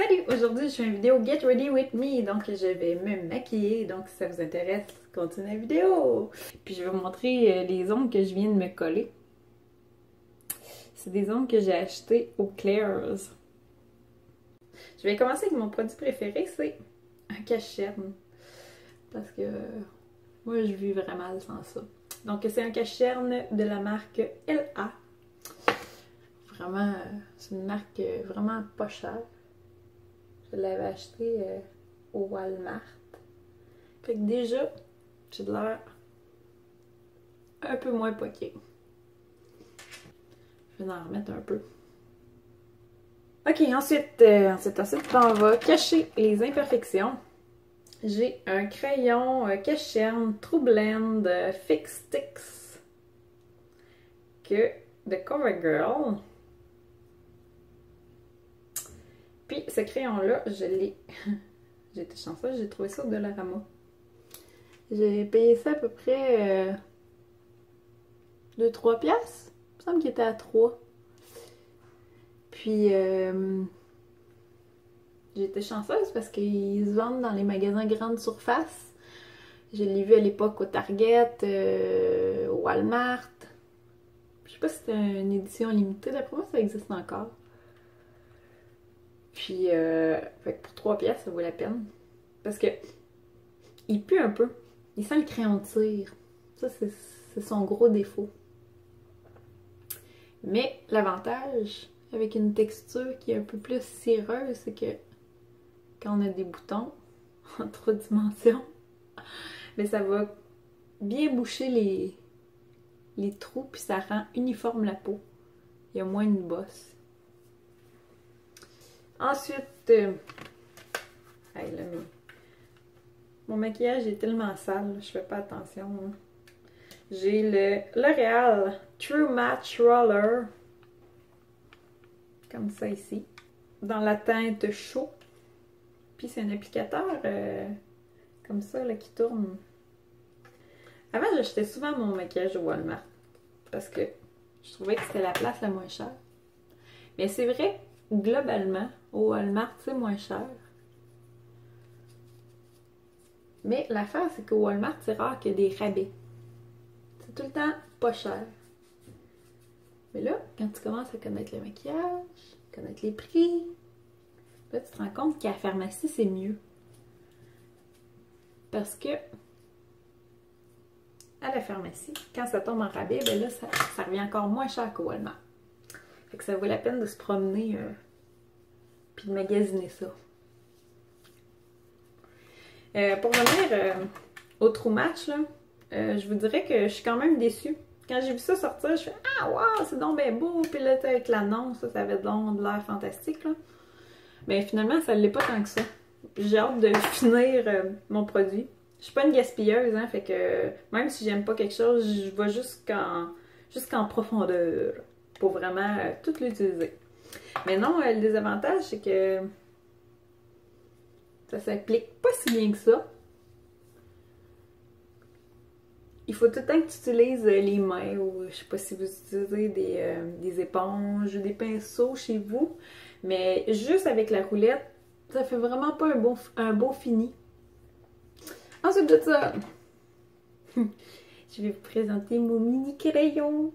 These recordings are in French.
Salut! Aujourd'hui, je fais une vidéo Get Ready With Me, donc je vais me maquiller, donc si ça vous intéresse, continuez la vidéo! Puis je vais vous montrer les ongles que je viens de me coller. C'est des ongles que j'ai achetés au Claire's. Je vais commencer avec mon produit préféré, c'est un cache-cerne. Parce que moi, je vis vraiment mal sans ça. Donc c'est un cache-cerne de la marque LA. Vraiment, c'est une marque vraiment pas chère. Je l'avais acheté au Walmart. Fait que déjà, j'ai de l'air un peu moins poqué. Je vais en remettre un peu. Ok, ensuite, on va cacher les imperfections. J'ai un crayon cache-cerne True Blend Fix Sticks de CoverGirl. Puis ce crayon-là, je l'ai... J'ai été chanceuse, j'ai trouvé ça au Dollarama. J'ai payé ça à peu près 2-3 piastres. Il me semble qu'il était à 3. Puis j'ai été chanceuse parce qu'ils se vendent dans les magasins grande surface. Je l'ai vu à l'époque au Target, au Walmart. Je sais pas si c'était une édition limitée, d'après moi ça existe encore. Puis fait que pour 3 piastres, ça vaut la peine. Parce que il pue un peu. Il sent le crayon de cire. Ça, c'est son gros défaut. Mais l'avantage, avec une texture qui est un peu plus cireuse, c'est que quand on a des boutons en 3 dimensions, mais ça va bien boucher les trous, puis ça rend uniforme la peau. Il y a moins une bosse. Ensuite, hey, là, mon maquillage est tellement sale, je fais pas attention. Hein. J'ai le L'Oréal True Match Roller, comme ça ici, dans la teinte chaud. Puis c'est un applicateur comme ça là, qui tourne. Avant, j'achetais souvent mon maquillage au Walmart parce que je trouvais que c'était la place la moins chère. Mais c'est vrai, globalement, au Walmart, c'est moins cher. Mais l'affaire, c'est qu'au Walmart, c'est rare qu'il y ait des rabais. C'est tout le temps pas cher. Mais là, quand tu commences à connaître le maquillage, connaître les prix, là, tu te rends compte qu'à la pharmacie, c'est mieux. Parce que à la pharmacie, quand ça tombe en rabais, ben là, ça revient encore moins cher qu'au Walmart. Fait que ça vaut la peine de se promener puis de magasiner ça. Pour revenir au True Match, là, je vous dirais que je suis quand même déçue. Quand j'ai vu ça sortir, je fais « Ah, wow, c'est donc bien beau! » Puis là, avec l'annonce, ça avait de l'air fantastique, là. Mais finalement, ça ne l'est pas tant que ça. J'ai hâte de finir mon produit. Je suis pas une gaspilleuse, hein, fait que même si j'aime pas quelque chose, je vais jusqu'en profondeur pour vraiment tout l'utiliser. Mais non, le désavantage, c'est que ça s'applique pas si bien que ça. Il faut tout le temps que tu utilises les mains ou je sais pas si vous utilisez des éponges ou des pinceaux chez vous. Mais juste avec la roulette, ça fait vraiment pas un beau fini. Ensuite de ça, je vais vous présenter mon mini crayon.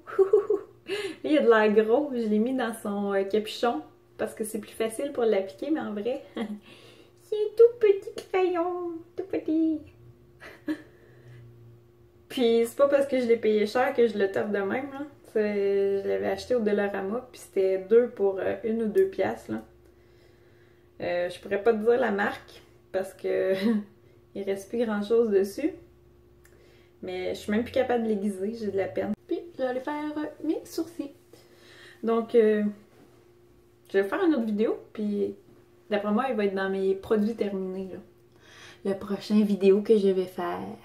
Il a de l'air gros, je l'ai mis dans son capuchon parce que c'est plus facile pour l'appliquer, mais en vrai, c'est un tout petit crayon, tout petit. Puis c'est pas parce que je l'ai payé cher que je le tape de même, là. Je l'avais acheté au Dollarama, puis c'était 2 pour 1 ou 2 piastres, là. Je pourrais pas te dire la marque, parce que il reste plus grand chose dessus. Mais je suis même plus capable de l'aiguiser, j'ai de la peine. Puis je vais aller faire mes sourcils. Donc, je vais faire une autre vidéo, puis d'après moi, il va être dans mes produits terminés, là. Le prochain vidéo que je vais faire.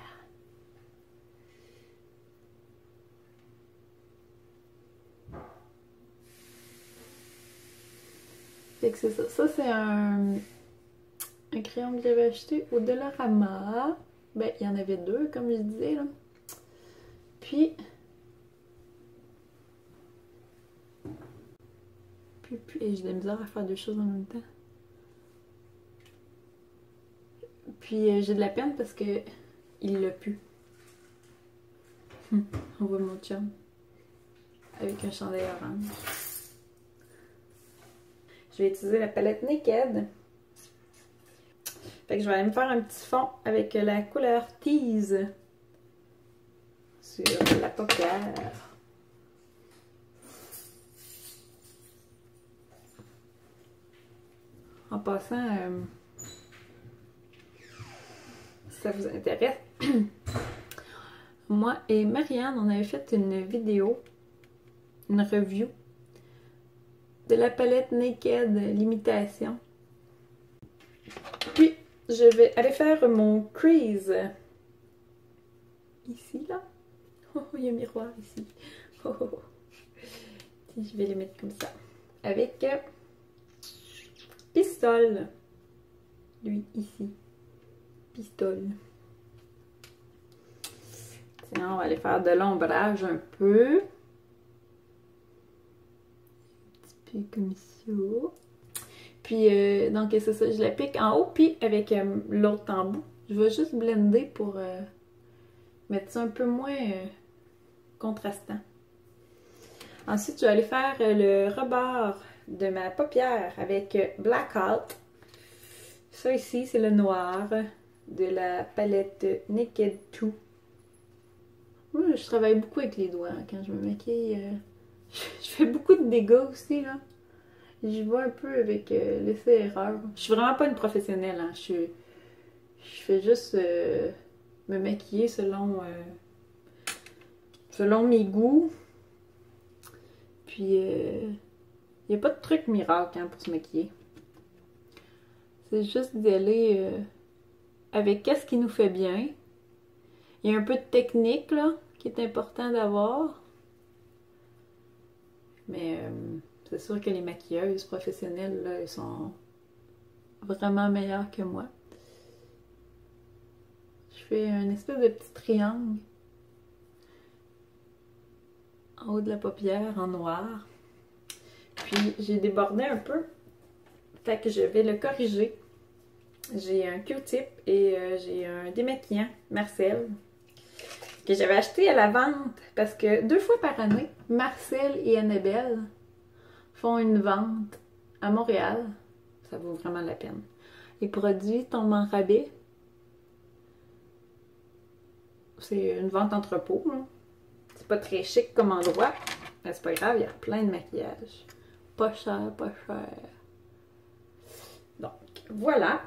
Fait que c'est ça. Ça, c'est un crayon que j'avais acheté au Dollarama. Ben, il y en avait 2, comme je disais, là. Puis j'ai de la misère à faire 2 choses en même temps. Puis j'ai de la peine parce que il l'a pu. On voit mon chum avec un chandail orange. Je vais utiliser la palette Naked. Fait que je vais aller me faire un petit fond avec la couleur Tease sur la paupière. En passant, si ça vous intéresse, moi et Marianne, on avait fait une vidéo, une review de la palette Naked Limitation. Puis, je vais aller faire mon crease. Ici, là. Oh, il y a un miroir ici. Oh, oh, oh. Je vais les mettre comme ça. Avec Pistol. Lui, ici. Pistol. Tiens, on va aller faire de l'ombrage un peu. Un petit peu comme ça. Puis, donc, c'est ça. Je l'applique en haut, puis avec l'autre en bout. Je vais juste blender pour mettre ça un peu moins contrastant. Ensuite, je vais aller faire le rebord de ma paupière avec Blackout. Ça ici, c'est le noir de la palette Naked 2. Moi, je travaille beaucoup avec les doigts quand je me maquille. Je fais beaucoup de dégâts aussi, là. J'y vais un peu avec l'essai-erreur. Je suis vraiment pas une professionnelle, hein. Je fais juste me maquiller selon mes goûts. Puis, il n'y a pas de truc miracle hein, pour se maquiller. C'est juste d'y aller avec qu'est-ce qui nous fait bien. Il y a un peu de technique, là, qui est important d'avoir. Mais c'est sûr que les maquilleuses professionnelles, là, elles sont vraiment meilleures que moi. Je fais un espèce de petit triangle en haut de la paupière en noir. Puis j'ai débordé un peu. Fait que je vais le corriger. J'ai un Q-tip et j'ai un démaquillant Marcel que j'avais acheté à la vente parce que 2 fois par année, Marcel et Annabelle font une vente à Montréal. Ça vaut vraiment la peine. Les produits tombent en rabais. C'est une vente entrepôt. C'est pas très chic comme endroit. Mais c'est pas grave, il y a plein de maquillage. Pas cher, pas cher. Donc, voilà.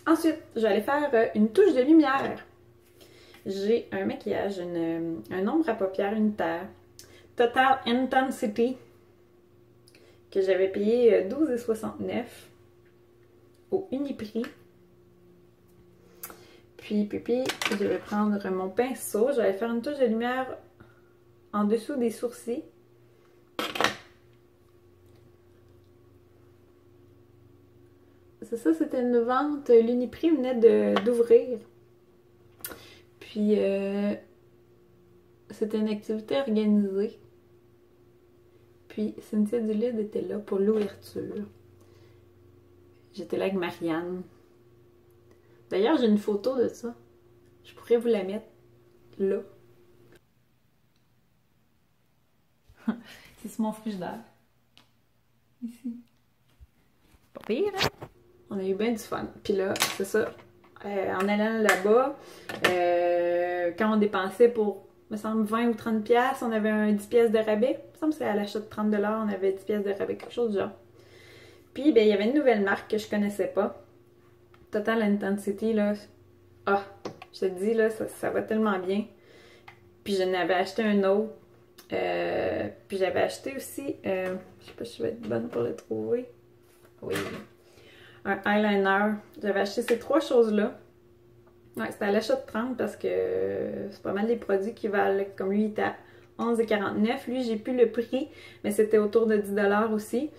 Ensuite, je vais aller faire une touche de lumière. J'ai un maquillage, un ombre à paupières unitaire. Total Intensity. Que j'avais payé 12,69 au Uniprix. Puis, je vais prendre mon pinceau. Je vais faire une touche de lumière en dessous des sourcils. C'est ça, c'était une vente. L'Uniprix venait d'ouvrir. Puis, c'était une activité organisée. Puis, Cynthia Dulide était là pour l'ouverture. J'étais là avec Marianne. D'ailleurs, j'ai une photo de ça. Je pourrais vous la mettre là. C'est sur mon frigidaire. Ici. Pas pire, hein? On a eu bien du fun. Puis là, c'est ça. En allant là-bas, quand on dépensait pour, me semble, 20 ou 30 pièces, on avait un 10 pièces de rabais. Il me semble que c'est à l'achat de 30 $, on avait 10 pièces de rabais, quelque chose du genre. Puis, ben, il y avait une nouvelle marque que je connaissais pas. Total Intensity, là. Ah, je te dis, là, ça va tellement bien. Puis, j'en avais acheté un autre. Puis, j'avais acheté aussi, je sais pas si je vais être bonne pour le trouver. Oui. Un eyeliner. J'avais acheté ces 3 choses-là. Ouais, c'était à l'achat de 30 parce que c'est pas mal des produits qui valent, comme lui, il était à 11,49. Lui, j'ai plus le prix, mais c'était autour de 10 $ aussi.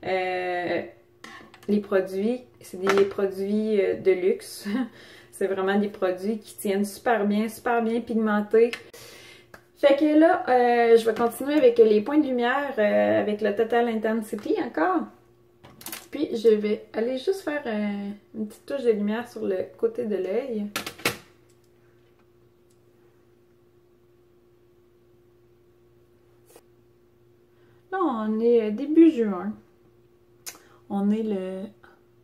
Les produits, c'est des produits de luxe. C'est vraiment des produits qui tiennent super bien pigmentés. Fait que là, je vais continuer avec les points de lumière avec le Total Intensity encore. Puis je vais aller juste faire une petite touche de lumière sur le côté de l'œil. Là, on est début juin. On est le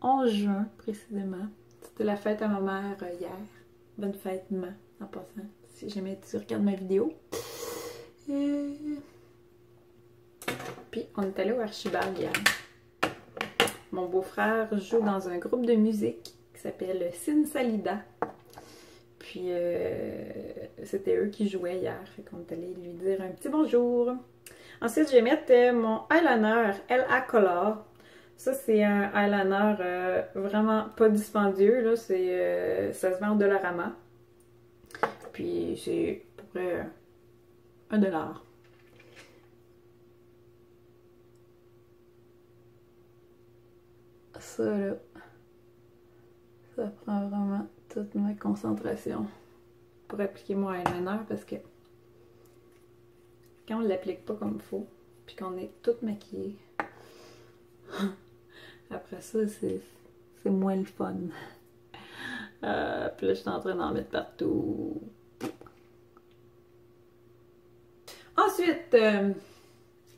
11 juin, précisément. C'était la fête à ma mère hier. Bonne fête, maman, en passant, si jamais tu regardes ma vidéo. Puis, on est allé au Archibald hier. Mon beau-frère joue dans un groupe de musique qui s'appelle Sin Salida. Puis, c'était eux qui jouaient hier. Fait qu'on est allé lui dire un petit bonjour. Ensuite, je vais mettre mon eyeliner LA Color. Ça, c'est un eyeliner vraiment pas dispendieux. Là. Ça se vend au Dollarama. Puis, c'est à peu près $1. Ça, là, ça prend vraiment toute ma concentration pour appliquer mon eyeliner parce que quand on l'applique pas comme il faut, puis qu'on est toute maquillée, après ça, c'est moins le fun. Puis là, je suis en train d'en mettre partout. Ensuite,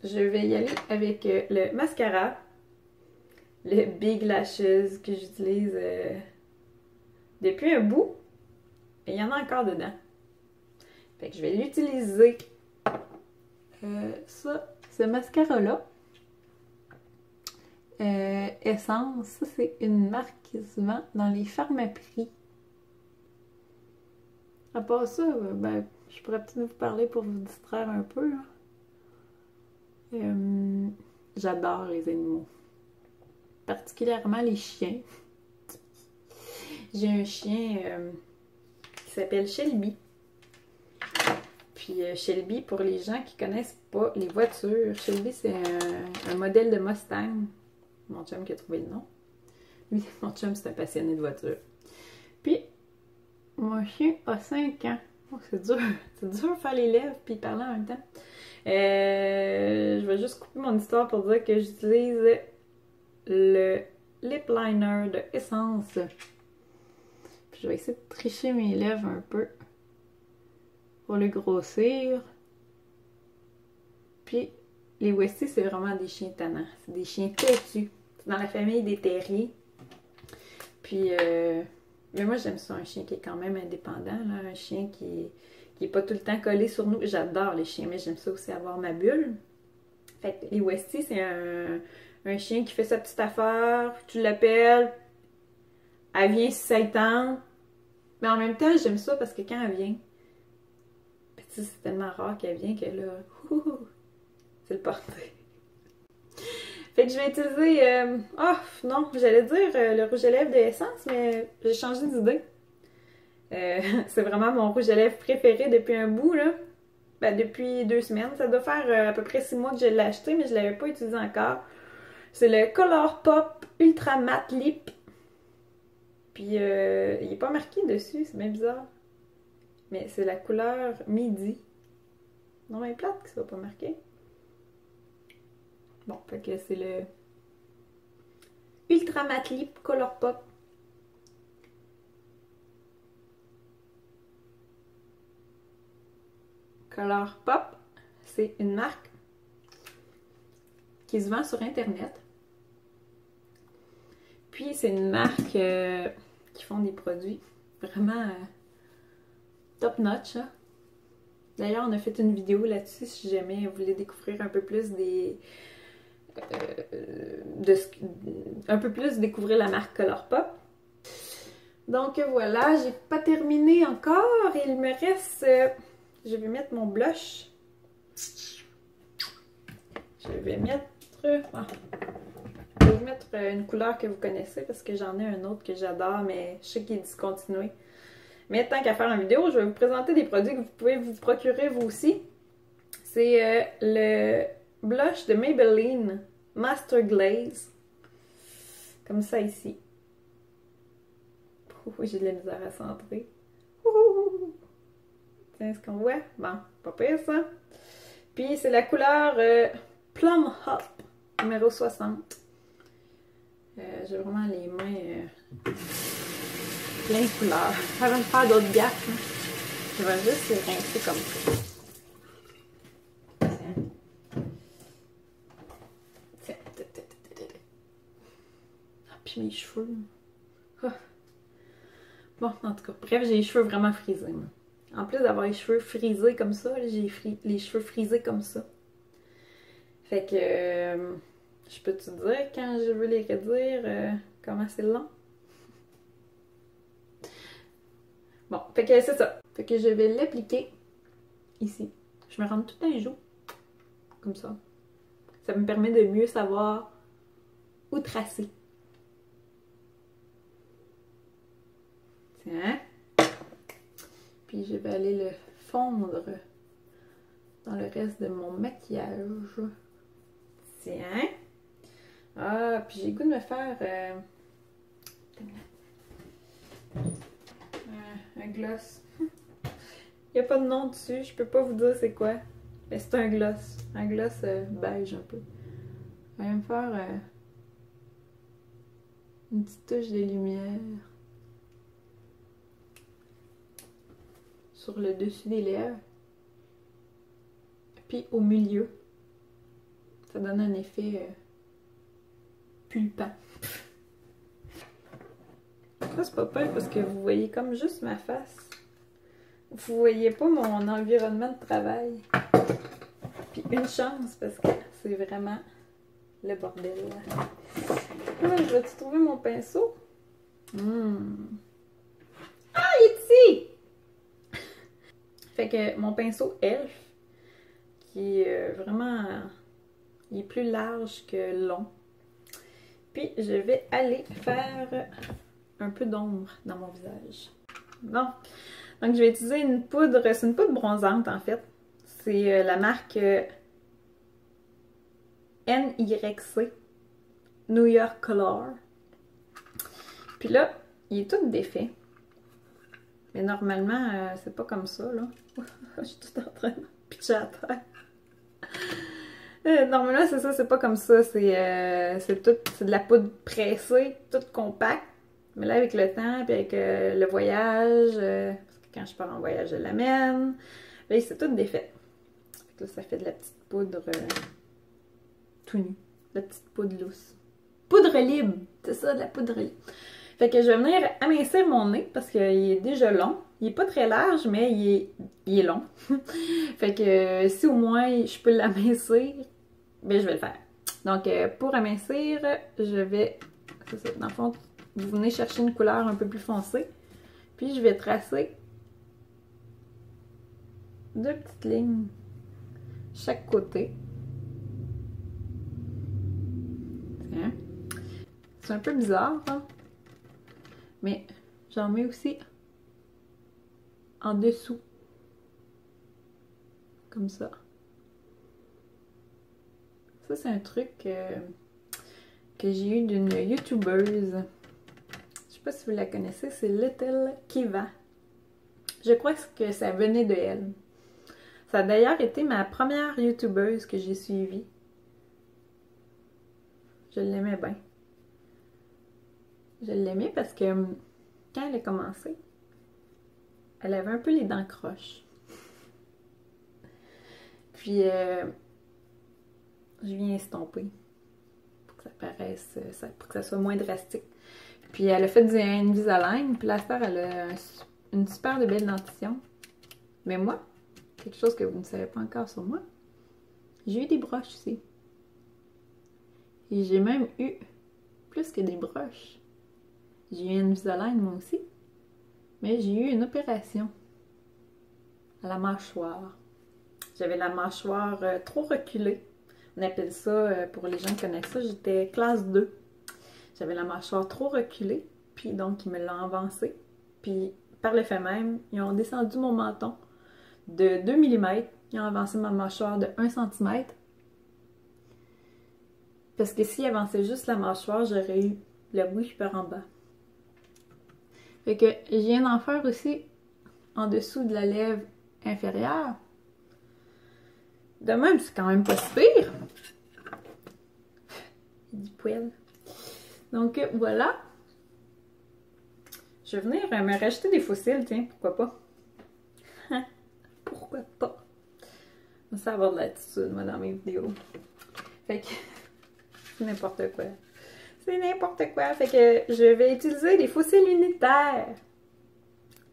je vais y aller avec le mascara, le Big Lashes que j'utilise depuis un bout. Et il y en a encore dedans. Fait que je vais l'utiliser. Ce mascara-là, Essence, ça c'est une marque qui se vend dans les pharmaprix. À part ça, ben, je pourrais peut-être vous parler pour vous distraire un peu. J'adore les animaux. Particulièrement les chiens. J'ai un chien qui s'appelle Shelby. Puis Shelby, pour les gens qui connaissent pas les voitures, Shelby c'est un modèle de Mustang. Mon chum qui a trouvé le nom. Lui, mon chum c'est un passionné de voitures. Puis, mon chien a 5 ans. Oh, c'est dur de faire les lèvres puis parler en même temps. Je vais juste couper mon histoire pour dire que j'utilise le lip liner de Essence. Puis je vais essayer de tricher mes lèvres un peu pour le grossir. Puis les Westies, c'est vraiment des chiens tannants. C'est des chiens têtus. C'est dans la famille des terriers. Puis, mais moi j'aime ça, un chien qui est quand même indépendant, là, un chien qui est pas tout le temps collé sur nous. J'adore les chiens, mais j'aime ça aussi avoir ma bulle. Fait que les Westies, c'est un chien qui fait sa petite affaire, tu l'appelles, elle vient si ça y tente. Mais en même temps, j'aime ça parce que quand elle vient, c'est tellement rare qu'elle vient que là, c'est le portrait. Fait que je vais utiliser, non, j'allais dire le rouge à lèvres de Essence, mais j'ai changé d'idée. C'est vraiment mon rouge à lèvres préféré depuis un bout, là. Ben, depuis 2 semaines. Ça doit faire à peu près 6 mois que je l'ai acheté, mais je ne l'avais pas utilisé encore. C'est le Colourpop Ultra Matte Lip. Puis, il n'est pas marqué dessus, c'est bien bizarre. Mais c'est la couleur Midi. Non, mais plate que ça soit pas marqué. Bon, fait que c'est le Ultra Matte Lip Colourpop. Colourpop, c'est une marque qui se vend sur Internet. Puis c'est une marque qui font des produits vraiment top notch. Hein? D'ailleurs, on a fait une vidéo là-dessus si jamais vous voulez découvrir un peu plus découvrir la marque Colourpop. Donc voilà, j'ai pas terminé encore. Il me reste... je vais mettre mon blush. Je vais mettre une couleur que vous connaissez parce que j'en ai un autre que j'adore, mais je sais qu'il est discontinué. Mais tant qu'à faire une vidéo, je vais vous présenter des produits que vous pouvez vous procurer vous aussi. C'est le blush de Maybelline Master Glaze. Comme ça ici. J'ai de la misère à centrer. Tiens, ce qu'on voit? Bon, pas pire ça. Puis c'est la couleur Plum Hop numéro 60. J'ai vraiment les mains plein de couleurs. Avant de faire d'autres gaffes, hein, je vais juste rincer comme ça. Tiens. Ah, puis mes cheveux. Ah. Bon, en tout cas, bref, j'ai les cheveux vraiment frisés. Moi. En plus d'avoir les cheveux frisés comme ça, j'ai les cheveux frisés comme ça. Fait que je peux te dire quand je veux les réduire comment c'est long? Bon, fait que c'est ça. Fait que je vais l'appliquer ici. Je me rends tout un joue. Comme ça. Ça me permet de mieux savoir où tracer. Tiens. Puis je vais aller le fondre dans le reste de mon maquillage. Tiens. Ah, puis j'ai le goût de me faire un gloss. Il n'y a pas de nom dessus, je peux pas vous dire c'est quoi. Mais c'est un gloss. Un gloss beige un peu. Je vais me faire une petite touche de lumière sur le dessus des lèvres. Puis au milieu. Ça donne un effet pulpant. Ça c'est pas peur parce que vous voyez comme juste ma face. Vous voyez pas mon environnement de travail. Puis une chance parce que c'est vraiment le bordel. Ah, je vais-tu trouver mon pinceau? Ah, il est ici! Fait que mon pinceau Elf, qui est vraiment... il est plus large que long. Puis je vais aller faire un peu d'ombre dans mon visage. Bon, donc je vais utiliser une poudre, c'est une poudre bronzante en fait. C'est la marque NYC, New York Color. Puis là, il est tout défait. Mais normalement, c'est pas comme ça, là. Je suis tout en train de pitcher à terre. Normalement, c'est ça, c'est pas comme ça. C'est de la poudre pressée, toute compacte. Mais là, avec le temps, puis avec le voyage, parce que quand je pars en voyage, je l'amène. Là, c'est tout défait. Fait que là, ça fait de la petite poudre tout nue. De la petite poudre lousse. Poudre libre! C'est ça, de la poudre libre. Fait que je vais venir amincir mon nez parce qu'il est déjà long. Il est pas très large, mais il est long. Fait que si au moins je peux l'amincir, ben je vais le faire. Donc pour amincir, je vais... C'est ça, dans le fond, vous venez chercher une couleur un peu plus foncée. Puis je vais tracer 2 petites lignes chaque côté. Tiens. C'est un peu bizarre, hein? Mais j'en mets aussi en dessous. Comme ça. Ça, c'est un truc que j'ai eu d'une youtubeuse. Je sais pas si vous la connaissez, c'est Little Kiva. Je crois que ça venait de elle. Ça a d'ailleurs été ma première youtubeuse que j'ai suivie. Je l'aimais bien. Je l'aimais parce que quand elle a commencé, elle avait un peu les dents croches. Puis, je viens estomper pour que ça paraisse, pour que ça soit moins drastique. Puis, elle a fait du Invisalign, puis la star, elle a une super de belle dentition. Mais moi, quelque chose que vous ne savez pas encore sur moi, j'ai eu des broches aussi. Et j'ai même eu plus que des broches. J'ai eu un Invisalign moi aussi, mais j'ai eu une opération à la mâchoire. J'avais la mâchoire trop reculée. On appelle ça, pour les gens qui connaissent ça, j'étais classe 2. J'avais la mâchoire trop reculée, puis donc ils me l'ont avancée. Puis par le fait même, ils ont descendu mon menton de 2 mm. Ils ont avancé ma mâchoire de 1 cm. Parce que s'ils avançaient juste la mâchoire, j'aurais eu la bouche par en bas. Fait que je viens d'en faire aussi en dessous de la lèvre inférieure. De même, c'est quand même pas si pire. Du poil. Donc voilà. Je vais venir me racheter des fossiles, tiens, pourquoi pas. Pourquoi pas. Ça va avoir de l'attitude, moi, dans mes vidéos. Fait que c'est n'importe quoi. C'est n'importe quoi. Fait que je vais utiliser des fossiles unitaires.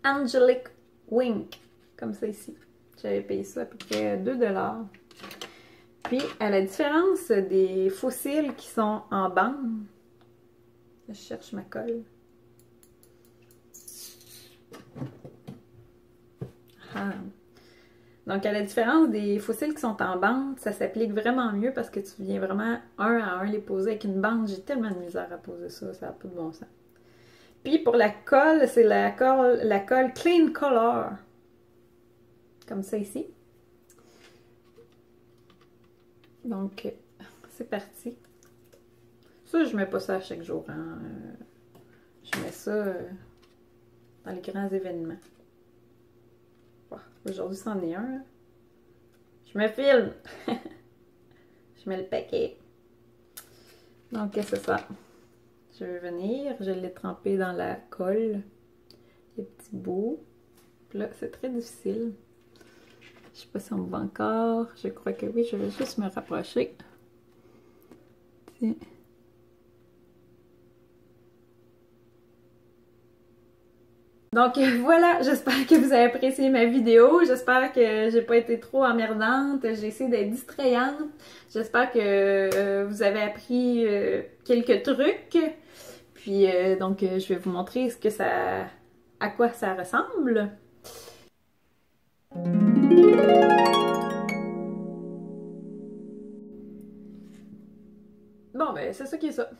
Angelic Wink. Comme ça ici. J'avais payé ça à peu près 2$. Puis, à la différence des fossiles qui sont en bande, je cherche ma colle. Ah. Donc, à la différence des fossiles qui sont en bande, ça s'applique vraiment mieux parce que tu viens vraiment un à un les poser avec une bande. J'ai tellement de misère à poser ça, ça n'a pas de bon sens. Puis, pour la colle, c'est la colle Clean Color. Comme ça ici. Donc, c'est parti. Ça, je mets pas ça à chaque jour. Hein. Je mets ça dans les grands événements. Aujourd'hui, c'en est un. Je me filme. Je mets le paquet. Donc, c'est ça. Je vais venir. Je l'ai trempé dans la colle. Les petits bouts. Puis là, c'est très difficile. Je sais pas si on me voit encore. Je crois que oui, je vais juste me rapprocher. Tiens. Donc voilà, j'espère que vous avez apprécié ma vidéo. J'espère que j'ai pas été trop emmerdante. J'ai essayé d'être distrayante. J'espère que vous avez appris quelques trucs. Puis donc je vais vous montrer à quoi ça ressemble. Bon, ben, c'est ça qui est ça.